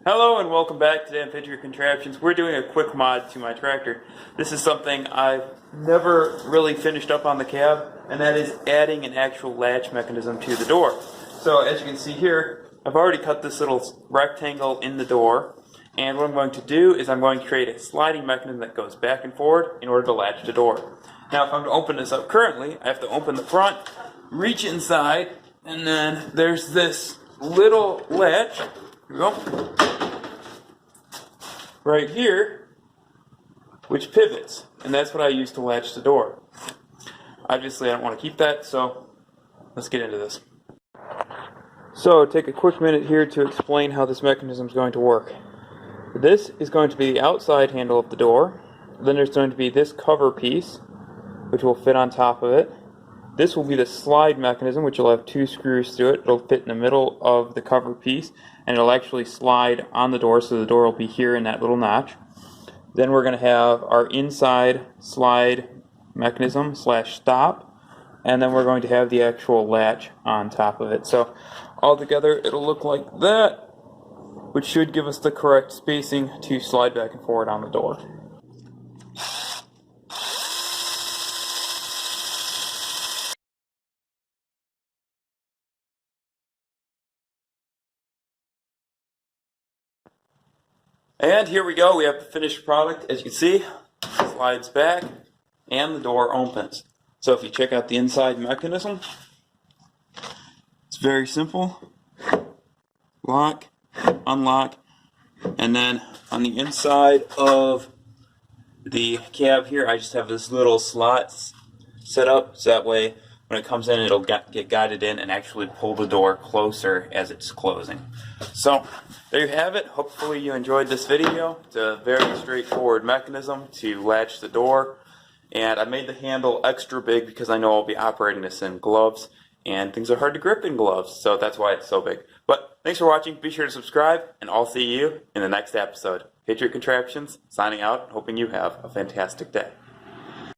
Hello and welcome back to Patriot Contraptions. We're doing a quick mod to my tractor. This is something I've never really finished up on the cab, and that is adding an actual latch mechanism to the door. So as you can see here, I've already cut this little rectangle in the door, and what I'm going to do is I'm going to create a sliding mechanism that goes back and forward in order to latch the door. Now if I'm to open this up currently, I have to open the front, reach inside, and then there's this little latch. Here we go. Right here, which pivots, and that's what I use to latch the door. Obviously I don't want to keep that, so let's get into this. So take a quick minute here to explain how this mechanism is going to work. This is going to be the outside handle of the door. Then there's going to be this cover piece, which will fit on top of it. This will be the slide mechanism, which will have two screws through it. It'll fit in the middle of the cover piece, and it'll actually slide on the door, so the door will be here in that little notch. Then we're going to have our inside slide mechanism / stop, and then we're going to have the actual latch on top of it. So altogether it'll look like that, which should give us the correct spacing to slide back and forward on the door. And here we go, we have the finished product. As you can see, it slides back and the door opens. So if you check out the inside mechanism, it's very simple. Lock, unlock, and then on the inside of the cab here, I just have this little slot set up so that way when it comes in, it'll get guided in and actually pull the door closer as it's closing. So there you have it. Hopefully you enjoyed this video. It's a very straightforward mechanism to latch the door, and I made the handle extra big because I know I'll be operating this in gloves, and things are hard to grip in gloves, so that's why it's so big. But thanks for watching. Be sure to subscribe, and I'll see you in the next episode. Patriot Contraptions signing out, hoping you have a fantastic day.